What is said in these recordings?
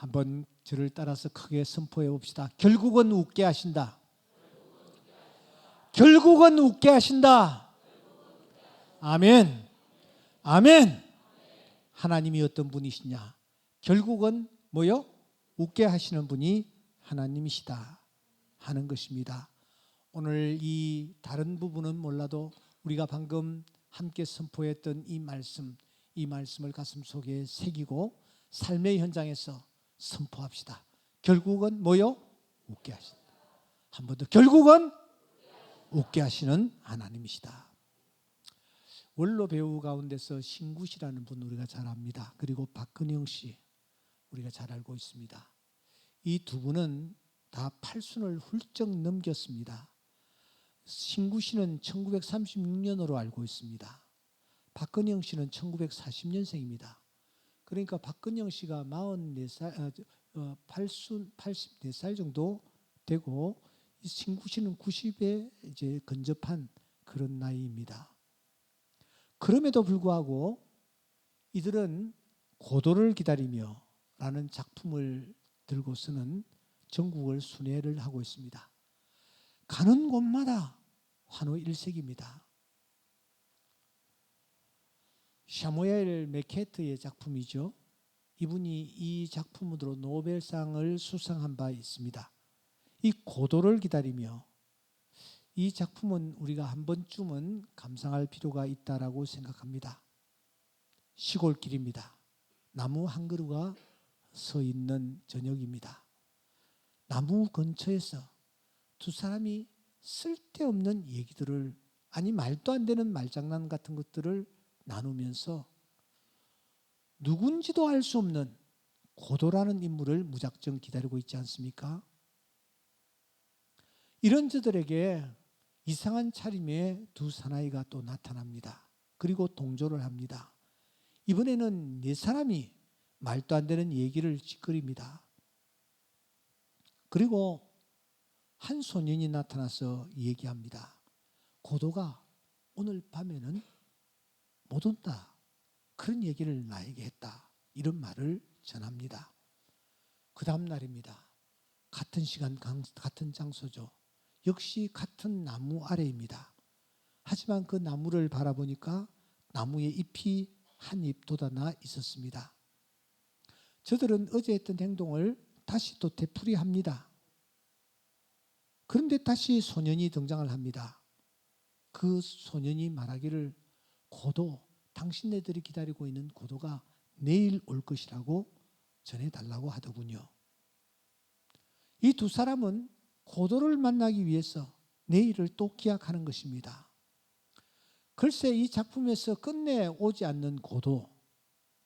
한번 저를 따라서 크게 선포해 봅시다. 결국은 웃게 하신다. 결국은 웃게 하신다. 아멘. 아멘. 하나님이 어떤 분이시냐? 결국은 뭐요? 웃게 하시는 분이 하나님이시다 하는 것입니다. 오늘 이 다른 부분은 몰라도 우리가 방금 함께 선포했던 이 말씀을 가슴속에 새기고 삶의 현장에서 선포합시다. 결국은 뭐요? 웃게 하신다. 한 번 더. 결국은 웃게 하시는 하나님이시다. 원로 배우 가운데서 신구씨라는 분 우리가 잘 압니다. 그리고 박근영 씨 우리가 잘 알고 있습니다. 이 두 분은 다 팔순을 훌쩍 넘겼습니다. 신구씨는 1936년으로 알고 있습니다. 박근영 씨는 1940년생입니다. 그러니까 박근영 씨가 84살, 84살 정도 되고 신구씨는 90에 이제 근접한 그런 나이입니다. 그럼에도 불구하고 이들은 고도를 기다리며 라는 작품을 들고서는 전국을 순회를 하고 있습니다. 가는 곳마다 환호 일색입니다. 샤무엘 메케트의 작품이죠. 이분이 이 작품으로 노벨상을 수상한 바 있습니다. 이 고도를 기다리며 이 작품은 우리가 한 번쯤은 감상할 필요가 있다라고 생각합니다. 시골길입니다. 나무 한 그루가 서 있는 저녁입니다. 나무 근처에서 두 사람이 쓸데없는 얘기들을 아니 말도 안 되는 말장난 같은 것들을 나누면서 누군지도 알 수 없는 고도라는 인물을 무작정 기다리고 있지 않습니까? 이런 저들에게 이상한 차림의 두 사나이가 또 나타납니다. 그리고 동조를 합니다. 이번에는 네 사람이 말도 안 되는 얘기를 찌끄립니다. 그리고 한 소년이 나타나서 얘기합니다. 고도가 오늘 밤에는 못 온다. 그런 얘기를 나에게 했다. 이런 말을 전합니다. 그 다음 날입니다. 같은 시간, 같은 장소죠. 역시 같은 나무 아래입니다. 하지만 그 나무를 바라보니까 나무에 잎이 한 잎 돋아나 있었습니다. 저들은 어제 했던 행동을 다시 또 되풀이합니다. 그런데 다시 소년이 등장을 합니다. 그 소년이 말하기를 고도, 당신네들이 기다리고 있는 고도가 내일 올 것이라고 전해달라고 하더군요. 이 두 사람은 고도를 만나기 위해서 내일을 또 기약하는 것입니다. 글쎄 이 작품에서 끝내 오지 않는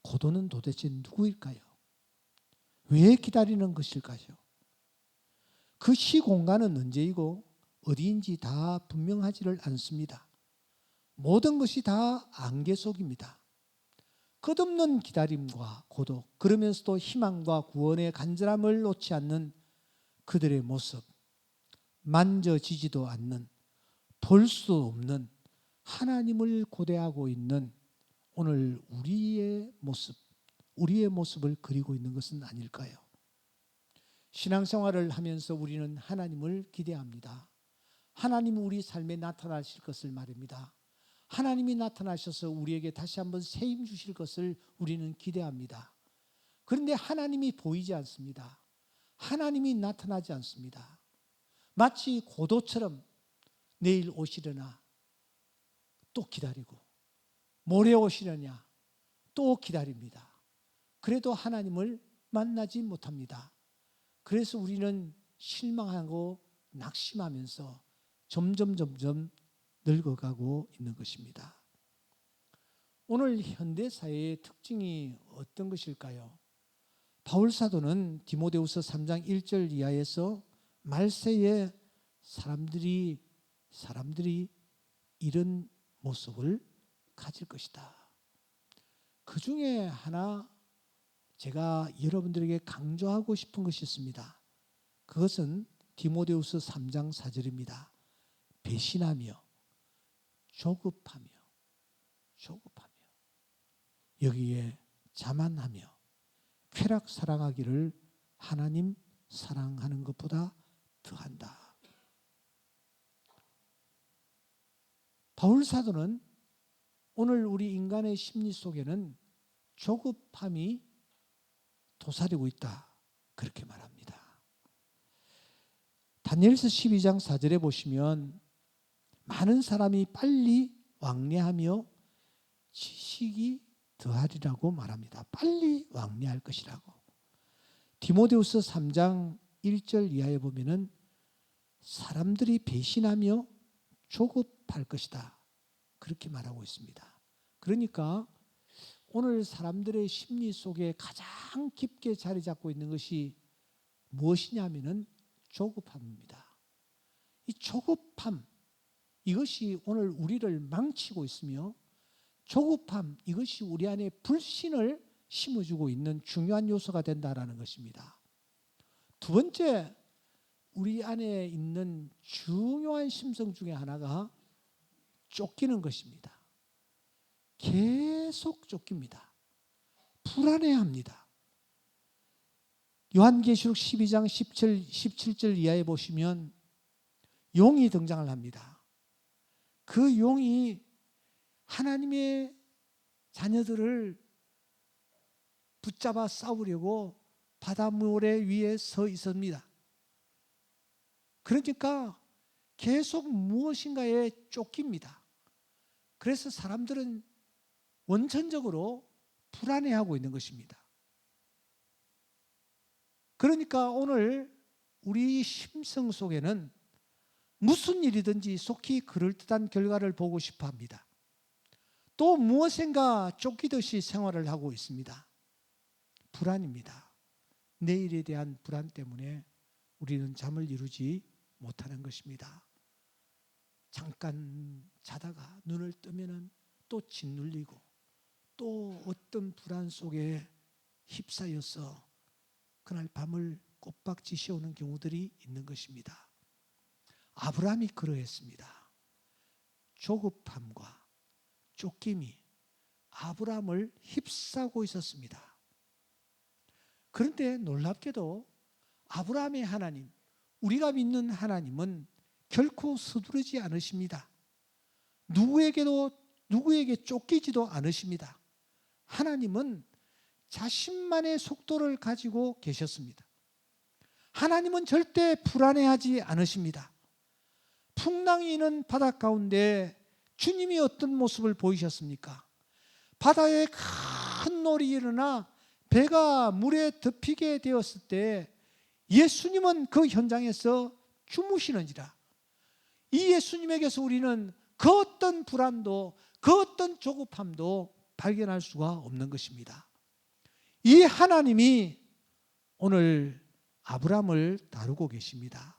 고도는 도대체 누구일까요? 왜 기다리는 것일까요? 그 시공간은 언제이고 어디인지 다 분명하지를 않습니다. 모든 것이 다 안개 속입니다. 끝없는 기다림과 고독, 그러면서도 희망과 구원의 간절함을 놓지 않는 그들의 모습, 만져지지도 않는, 볼 수 없는 하나님을 고대하고 있는 오늘 우리의 모습을 그리고 있는 것은 아닐까요? 신앙생활을 하면서 우리는 하나님을 기대합니다. 하나님은 우리 삶에 나타나실 것을 말입니다. 하나님이 나타나셔서 우리에게 다시 한번 새 힘 주실 것을 우리는 기대합니다. 그런데 하나님이 보이지 않습니다. 하나님이 나타나지 않습니다. 마치 고도처럼 내일 오시려나 또 기다리고 모레 오시려냐 또 기다립니다. 그래도 하나님을 만나지 못합니다. 그래서 우리는 실망하고 낙심하면서 점점 늙어가고 있는 것입니다. 오늘 현대사회의 특징이 어떤 것일까요? 바울사도는 디모데후서 3장 1절 이하에서 말세에 사람들이 이런 모습을 가질 것이다. 그 중에 하나 제가 여러분들에게 강조하고 싶은 것이 있습니다. 그것은 디모데후서 3장 4절입니다. 배신하며 조급하며 여기에 자만하며 쾌락 사랑하기를 하나님 사랑하는 것보다 더한다. 바울 사도는 오늘 우리 인간의 심리 속에는 조급함이 도사리고 있다, 그렇게 말합니다. 다니엘서 12장 4절에 보시면 많은 사람이 빨리 왕래하며 지식이 더하리라고 말합니다. 빨리 왕래할 것이라고. 디모데후서 3장 1절 이하에 보면은 사람들이 배신하며 조급할 것이다, 그렇게 말하고 있습니다. 그러니까 오늘 사람들의 심리 속에 가장 깊게 자리 잡고 있는 것이 무엇이냐면은 조급함입니다. 이 조급함, 이것이 오늘 우리를 망치고 있으며 조급함, 이것이 우리 안에 불신을 심어주고 있는 중요한 요소가 된다라는 것입니다. 두 번째, 우리 안에 있는 중요한 심성 중에 하나가 쫓기는 것입니다. 계속 쫓깁니다. 불안해합니다. 요한계시록 12장 17절 이하에 보시면 용이 등장을 합니다. 그 용이 하나님의 자녀들을 붙잡아 싸우려고 바닷모래 위에 서 있습니다. 그러니까 계속 무엇인가에 쫓깁니다. 그래서 사람들은 원천적으로 불안해하고 있는 것입니다. 그러니까 오늘 우리 심성 속에는 무슨 일이든지 속히 그럴듯한 결과를 보고 싶어 합니다. 또 무엇인가 쫓기듯이 생활을 하고 있습니다. 불안입니다. 내일에 대한 불안 때문에 우리는 잠을 이루지 못하는 것입니다. 잠깐 자다가 눈을 뜨면은 또 짓눌리고 또 어떤 불안 속에 휩싸여서 그날 밤을 꼬박 지새우는 경우들이 있는 것입니다. 아브라함이 그러했습니다. 조급함과 쫓김이 아브라함을 휩싸고 있었습니다. 그런데 놀랍게도 아브라함의 하나님, 우리가 믿는 하나님은 결코 서두르지 않으십니다. 누구에게 쫓기지도 않으십니다. 하나님은 자신만의 속도를 가지고 계셨습니다. 하나님은 절대 불안해하지 않으십니다. 풍랑이 있는 바다 가운데 주님이 어떤 모습을 보이셨습니까? 바다에 큰 놀이 일어나 배가 물에 덮이게 되었을 때 예수님은 그 현장에서 주무시는지라. 이 예수님에게서 우리는 그 어떤 불안도 그 어떤 조급함도 발견할 수가 없는 것입니다. 이 하나님이 오늘 아브라함을 다루고 계십니다.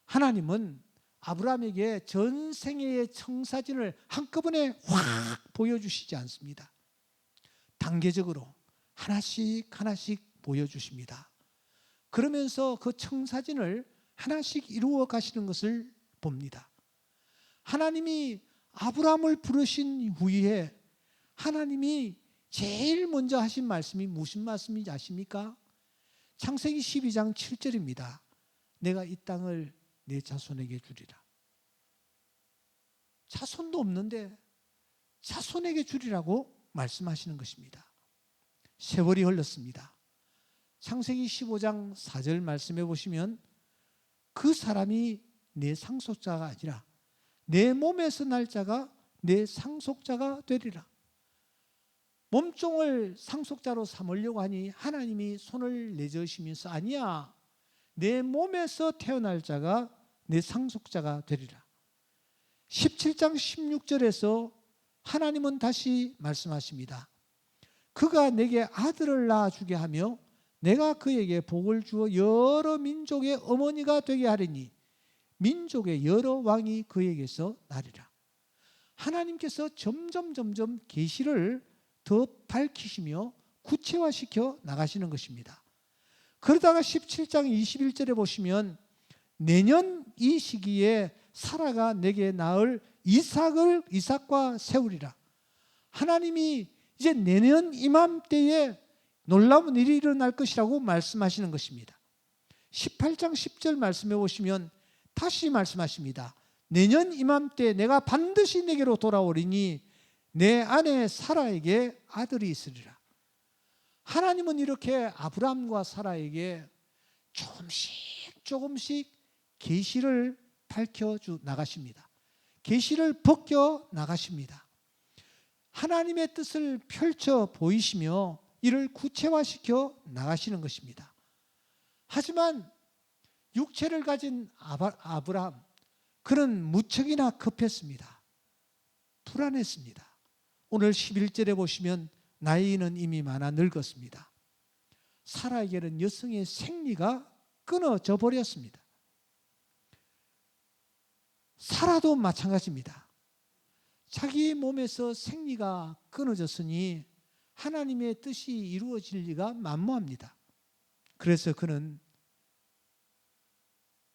하나님은 아브라함에게 전생애의 청사진을 한꺼번에 확 보여주시지 않습니다. 단계적으로 하나씩 하나씩 보여주십니다. 그러면서 그 청사진을 하나씩 이루어 가시는 것을 봅니다. 하나님이 아브라함을 부르신 후에 하나님이 제일 먼저 하신 말씀이 무슨 말씀인지 아십니까? 창세기 12장 7절입니다. 내가 이 땅을 내 자손에게 주리라. 자손도 없는데 자손에게 주리라고 말씀하시는 것입니다. 세월이 흘렀습니다. 창세기 15장 4절 말씀해 보시면 그 사람이 내 상속자가 아니라 내 몸에서 날 자가 내 상속자가 되리라. 몸종을 상속자로 삼으려고 하니 하나님이 손을 내저으시면서 아니야, 내 몸에서 태어날 자가 내 상속자가 되리라. 17장 16절에서 하나님은 다시 말씀하십니다. 그가 내게 아들을 낳아주게 하며 내가 그에게 복을 주어 여러 민족의 어머니가 되게 하리니 민족의 여러 왕이 그에게서 나리라. 하나님께서 점점 계시를 더 밝히시며 구체화시켜 나가시는 것입니다. 그러다가 17장 21절에 보시면 내년 이 시기에 사라가 내게 낳을 이삭과 세우리라. 하나님이 이제 내년 이맘때에 놀라운 일이 일어날 것이라고 말씀하시는 것입니다. 18장 10절 말씀해 보시면 다시 말씀하십니다. 내년 이맘때 내가 반드시 내게로 돌아오리니 내 아내 사라에게 아들이 있으리라. 하나님은 이렇게 아브라함과 사라에게 조금씩 계시를 밝혀 나가십니다. 계시를 벗겨 나가십니다. 하나님의 뜻을 펼쳐 보이시며 이를 구체화시켜 나가시는 것입니다. 하지만 육체를 가진 아브라함, 그는 무척이나 급했습니다. 불안했습니다. 오늘 11절에 보시면 나이는 이미 많아 늙었습니다. 사라에게는 여성의 생리가 끊어져 버렸습니다. 사라도 마찬가지입니다. 자기 몸에서 생리가 끊어졌으니 하나님의 뜻이 이루어질 리가 만무합니다. 그래서 그는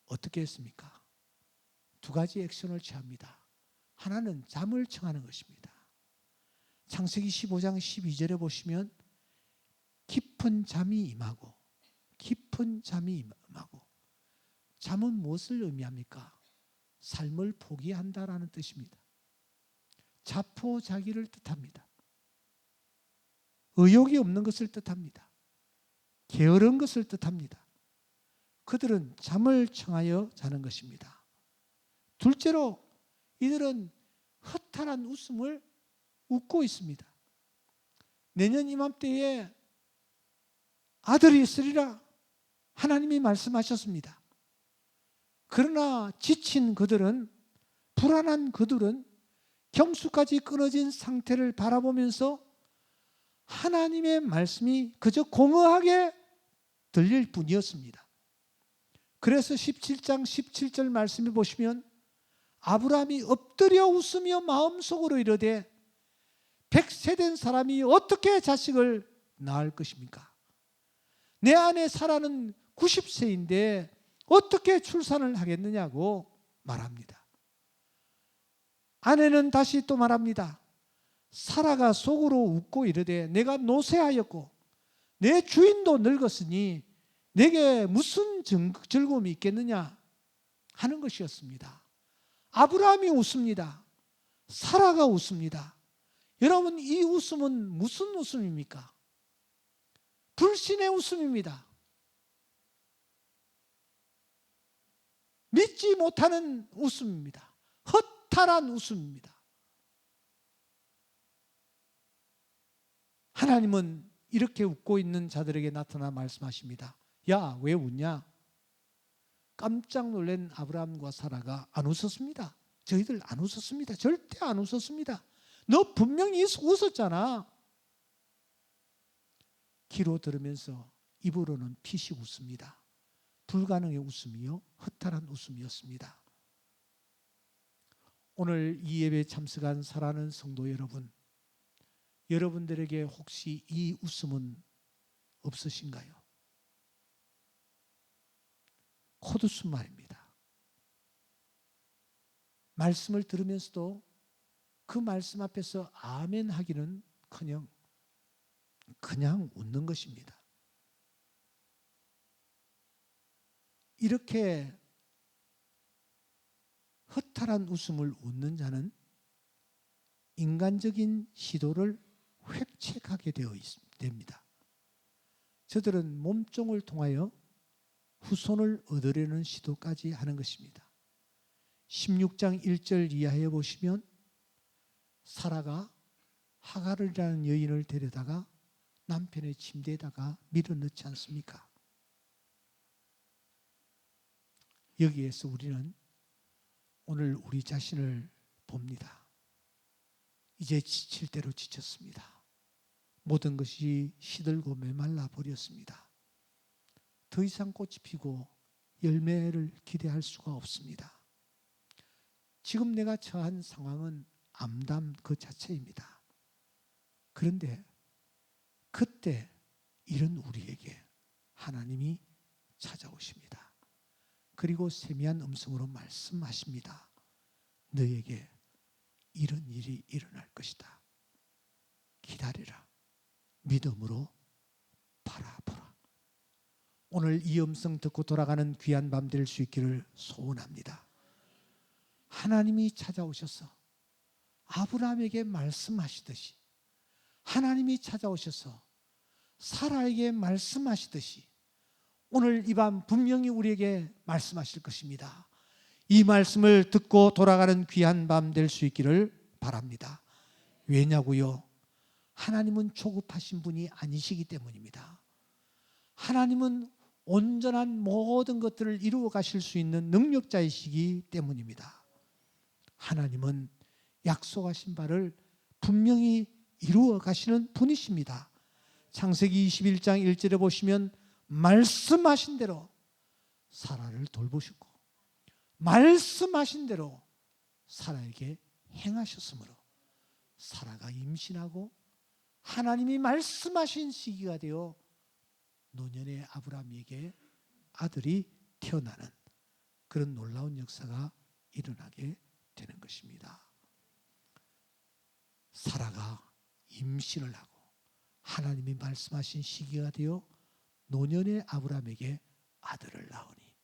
어떻게 했습니까? 두 가지 액션을 취합니다. 하나는 잠을 청하는 것입니다. 창세기 15장 12절에 보시면 깊은 잠이 임하고 잠은 무엇을 의미합니까? 삶을 포기한다라는 뜻입니다. 자포자기를 뜻합니다. 의욕이 없는 것을 뜻합니다. 게으른 것을 뜻합니다. 그들은 잠을 청하여 자는 것입니다. 둘째로 이들은 허탈한 웃음을 웃고 있습니다. 내년 이맘때에 아들이 있으리라 하나님이 말씀하셨습니다. 그러나 지친 그들은, 불안한 그들은 경수까지 끊어진 상태를 바라보면서 하나님의 말씀이 그저 공허하게 들릴 뿐이었습니다. 그래서 17장 17절 말씀을 보시면 아브라함이 엎드려 웃으며 마음속으로 이르되 100세 된 사람이 어떻게 자식을 낳을 것입니까? 내 아내 사라는 90세인데 어떻게 출산을 하겠느냐고 말합니다. 아내는 다시 또 말합니다. 사라가 속으로 웃고 이르되 내가 노쇠하였고 내 주인도 늙었으니 내게 무슨 즐거움이 있겠느냐 하는 것이었습니다. 아브라함이 웃습니다. 사라가 웃습니다. 여러분, 이 웃음은 무슨 웃음입니까? 불신의 웃음입니다. 믿지 못하는 웃음입니다. 허탈한 웃음입니다. 하나님은 이렇게 웃고 있는 자들에게 나타나 말씀하십니다. 야, 왜 웃냐? 깜짝 놀란 아브라함과 사라가 안 웃었습니다. 저희들 안 웃었습니다. 절대 안 웃었습니다. 너 분명히 웃었잖아. 귀로 들으면서 입으로는 피식 웃습니다. 불가능의 웃음이요, 허탈한 웃음이었습니다. 오늘 이 예배에 참석한 사랑하는 성도 여러분, 여러분들에게 혹시 이 웃음은 없으신가요? 콧웃음 말입니다. 말씀을 들으면서도 그 말씀 앞에서 아멘 하기는 커녕 그냥 웃는 것입니다. 이렇게 허탈한 웃음을 웃는 자는 인간적인 시도를 획책하게 됩니다. 저들은 몸종을 통하여 후손을 얻으려는 시도까지 하는 것입니다. 16장 1절 이하에 보시면 사라가 하갈이라는 여인을 데려다가 남편의 침대에다가 밀어넣지 않습니까? 여기에서 우리는 오늘 우리 자신을 봅니다. 이제 지칠 대로 지쳤습니다. 모든 것이 시들고 메말라 버렸습니다. 더 이상 꽃이 피고 열매를 기대할 수가 없습니다. 지금 내가 처한 상황은 암담 그 자체입니다. 그런데 그때 이런 우리에게 하나님이 찾아오십니다. 그리고 세미한 음성으로 말씀하십니다. 너에게 이런 일이 일어날 것이다. 기다리라. 믿음으로 바라보라. 오늘 이 음성 듣고 돌아가는 귀한 밤 될 수 있기를 소원합니다. 하나님이 찾아오셔서 아브라함에게 말씀하시듯이, 하나님이 찾아오셔서 사라에게 말씀하시듯이 오늘 이 밤 분명히 우리에게 말씀하실 것입니다. 이 말씀을 듣고 돌아가는 귀한 밤 될 수 있기를 바랍니다. 왜냐고요? 하나님은 조급하신 분이 아니시기 때문입니다. 하나님은 온전한 모든 것들을 이루어 가실 수 있는 능력자이시기 때문입니다. 하나님은 약속하신 바를 분명히 이루어 가시는 분이십니다. 창세기 21장 1절에 보시면 말씀하신 대로 사라를 돌보셨고 말씀하신 대로 사라에게 행하셨으므로 사라가 임신하고 하나님이 말씀하신 시기가 되어 노년의 아브라함에게 아들이 태어나는 그런 놀라운 역사가 일어나게 되는 것입니다. 사라가 임신을 하고 하나님이 말씀하신 시기가 되어 노년의 아브라함에게 아들을 낳으니,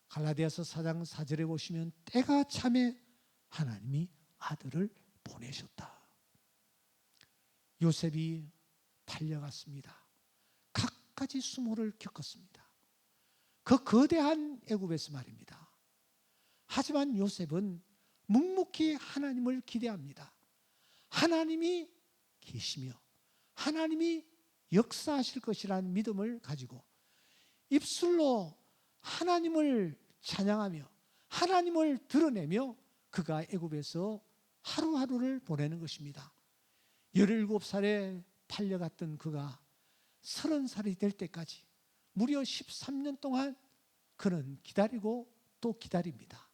갈라디아서 4장 4절에 보시면 때가 참에 하나님이 아들을 보내셨다. 요셉이 팔려갔습니다. 갖가지 수모를 겪었습니다. 그 거대한 애굽에서 말입니다. 하지만 요셉은 묵묵히 하나님을 기대합니다. 하나님이 계시며 하나님이 역사하실 것이라는 믿음을 가지고 입술로 하나님을 찬양하며 하나님을 드러내며 그가 애굽에서 하루하루를 보내는 것입니다. 17살에 팔려갔던 그가 30살이 될 때까지 무려 13년 동안 그는 기다리고 또 기다립니다.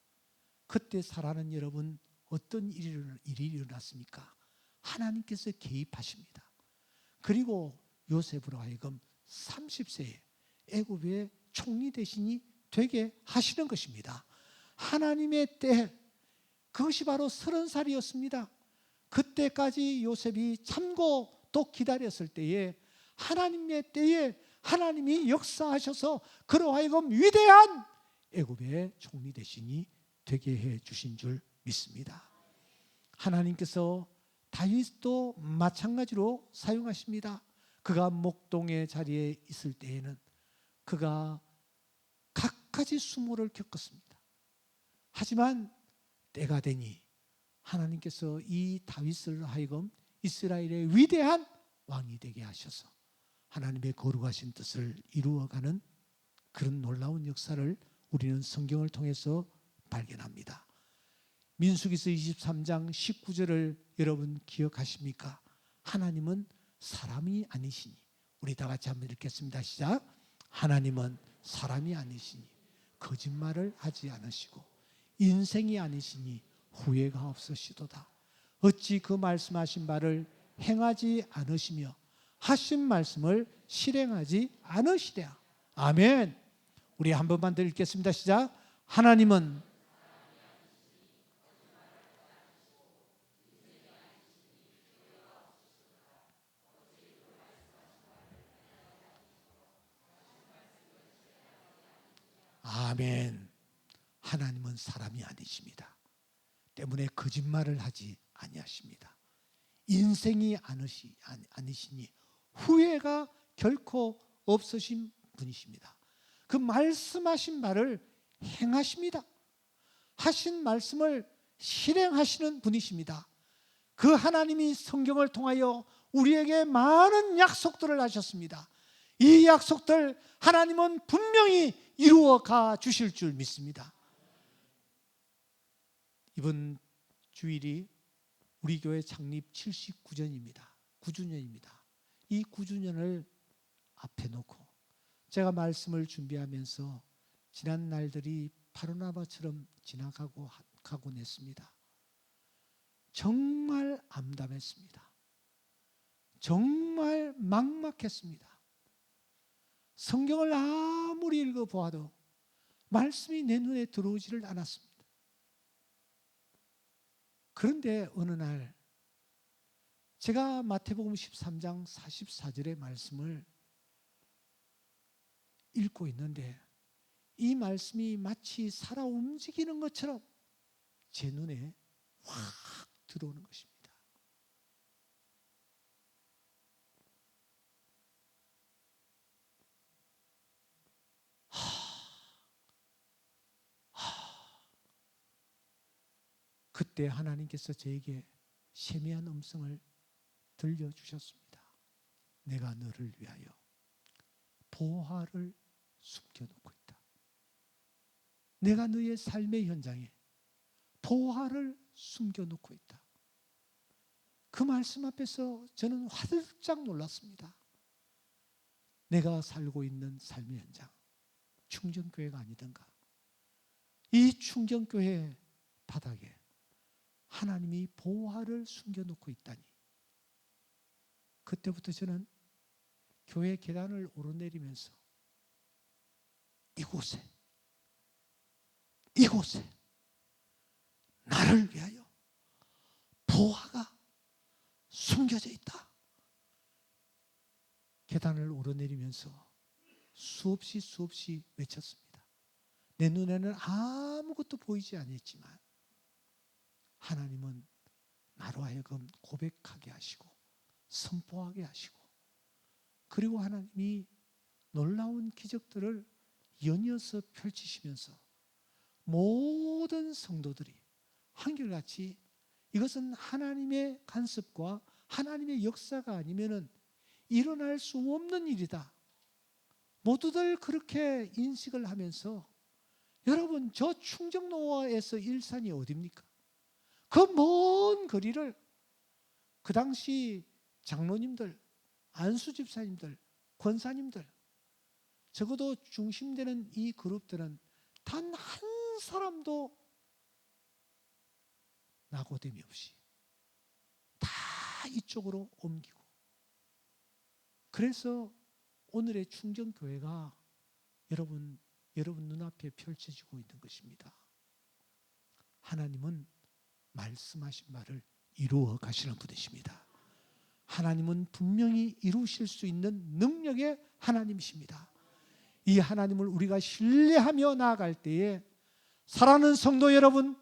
그때 사라는 여러분 어떤 일이 일어났습니까? 하나님께서 개입하십니다. 그리고 요셉으로 하여금 30세에 애굽의 총리 대신이 되게 하시는 것입니다. 하나님의 때, 그것이 바로 30살이었습니다. 그때까지 요셉이 참고 또 기다렸을 때에 하나님의 때에 하나님이 역사하셔서 그로 하여금 위대한 애굽의 총리 대신이 되게 해 주신 줄 믿습니다. 하나님께서 다윗도 마찬가지로 사용하십니다. 그가 목동의 자리에 있을 때에는 그가 갖가지 수모를 겪었습니다. 하지만 때가 되니 하나님께서 이 다윗을 하여금 이스라엘의 위대한 왕이 되게 하셔서 하나님의 거룩하신 뜻을 이루어가는 그런 놀라운 역사를 우리는 성경을 통해서 발견합니다. 민수기서 23장 19절을 여러분 기억하십니까? 하나님은 사람이 아니시니, 우리 다 같이 한번 읽겠습니다. 시작. 하나님은 사람이 아니시니 거짓말을 하지 않으시고 인생이 아니시니 후회가 없으시도다. 어찌 그 말씀하신 바를 행하지 않으시며 하신 말씀을 실행하지 않으시랴. 아멘. 우리 한 번만 더 읽겠습니다. 시작. 하나님은 아멘. 하나님은 사람이 아니십니다. 때문에 거짓말을 하지 아니하십니다. 인생이 아니시니 후회가 결코 없으신 분이십니다. 그 말씀하신 바를 행하십니다. 하신 말씀을 실행하시는 분이십니다. 그 하나님이 성경을 통하여 우리에게 많은 약속들을 하셨습니다. 이 약속들 하나님은 분명히 이루어 가 주실 줄 믿습니다. 이번 주일이 우리 교회 창립 79주년입니다. 9주년입니다. 이 9주년을 앞에 놓고 제가 말씀을 준비하면서 지난 날들이 파로나바처럼 가곤 했습니다. 정말 암담했습니다. 정말 막막했습니다. 성경을 아무리 읽어보아도 말씀이 내 눈에 들어오지를 않았습니다. 그런데 어느 날 제가 마태복음 13장 44절의 말씀을 읽고 있는데 이 말씀이 마치 살아 움직이는 것처럼 제 눈에 확 들어오는 것입니다. 그때 하나님께서 저에게 세미한 음성을 들려주셨습니다. 내가 너를 위하여 보화를 숨겨놓고 있다. 내가 너의 삶의 현장에 보화를 숨겨놓고 있다. 그 말씀 앞에서 저는 화들짝 놀랐습니다. 내가 살고 있는 삶의 현장, 충정교회가 아니던가, 이 충정교회 바닥에 하나님이 보화를 숨겨놓고 있다니. 그때부터 저는 교회 계단을 오르내리면서 이곳에 나를 위하여 보화가 숨겨져 있다. 계단을 오르내리면서 수없이 외쳤습니다. 내 눈에는 아무것도 보이지 않았지만 하나님은 나로 하여금 고백하게 하시고 선포하게 하시고, 그리고 하나님이 놀라운 기적들을 연이어서 펼치시면서 모든 성도들이 한결같이 이것은 하나님의 간섭과 하나님의 역사가 아니면은 일어날 수 없는 일이다, 모두들 그렇게 인식을 하면서, 여러분 저 충정로에서 일산이 어디입니까? 그 먼 거리를 그 당시 장로님들, 안수집사님들, 권사님들, 적어도 중심되는 이 그룹들은 단 한 사람도 낙오됨이 없이 다 이쪽으로 옮기고, 그래서 오늘의 충정교회가 여러분 눈앞에 펼쳐지고 있는 것입니다. 하나님은 말씀하신 말을 이루어 가시는 분이십니다. 하나님은 분명히 이루실 수 있는 능력의 하나님이십니다. 이 하나님을 우리가 신뢰하며 나아갈 때에 사랑하는 성도 여러분,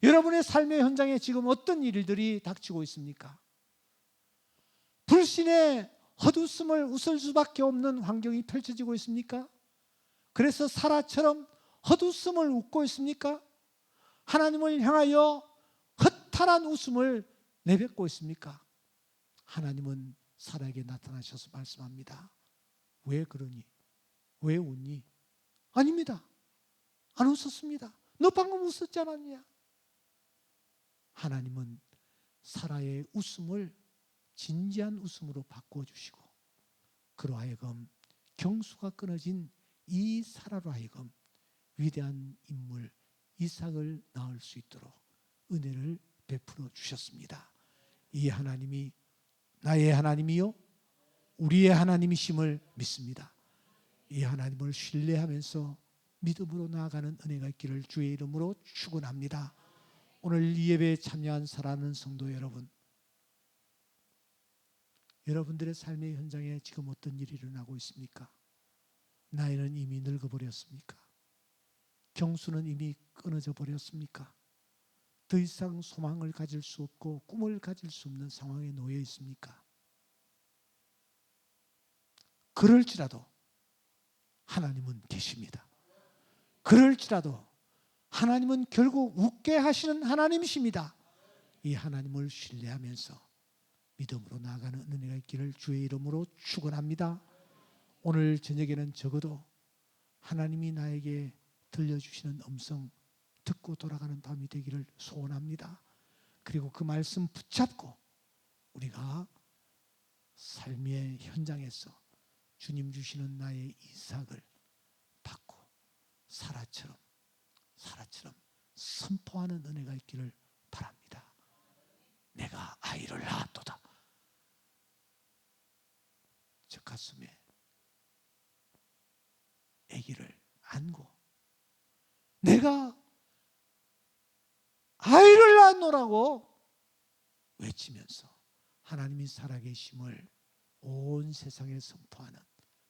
여러분의 삶의 현장에 지금 어떤 일들이 닥치고 있습니까? 불신의 헛웃음을 웃을 수밖에 없는 환경이 펼쳐지고 있습니까? 그래서 사라처럼 헛웃음을 웃고 있습니까? 하나님을 향하여 허탈한 웃음을 내뱉고 있습니까? 하나님은 사라에게 나타나셔서 말씀합니다. 왜 그러니? 왜 웃니? 아닙니다. 안 웃었습니다. 너 방금 웃었지 않았냐? 하나님은 사라의 웃음을 진지한 웃음으로 바꿔주시고, 그로 하여금 경수가 끊어진 이 사라로 하여금 위대한 인물 이삭을 낳을 수 있도록 은혜를 베풀어 주셨습니다. 이 하나님이 나의 하나님이요 우리의 하나님이심을 믿습니다. 이 하나님을 신뢰하면서 믿음으로 나아가는 은혜가 있기를 주의 이름으로 축원합니다. 오늘 이 예배에 참여한 사랑하는 성도 여러분, 여러분들의 삶의 현장에 지금 어떤 일이 일어나고 있습니까? 나이는 이미 늙어버렸습니까? 경수는 이미 끊어져 버렸습니까? 더 이상 소망을 가질 수 없고 꿈을 가질 수 없는 상황에 놓여 있습니까? 그럴지라도 하나님은 계십니다. 그럴지라도 하나님은 결국 웃게 하시는 하나님이십니다. 이 하나님을 신뢰하면서 믿음으로 나아가는 은혜가 있기를 주의 이름으로 축원합니다. 오늘 저녁에는 적어도 하나님이 나에게 들려주시는 음성 듣고 돌아가는 밤이 되기를 소원합니다. 그리고 그 말씀 붙잡고 우리가 삶의 현장에서 주님 주시는 나의 이삭을 받고 사라처럼 선포하는 은혜가 있기를 바랍니다. 내가 아이를 낳았도다. 저 가슴에 아기를 안고 내가 아이를 낳노라고 외치면서 하나님이 살아계심을 온 세상에 선포하는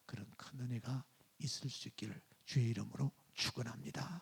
그런 큰 은혜가 있을 수 있기를 주의 이름으로 축원합니다.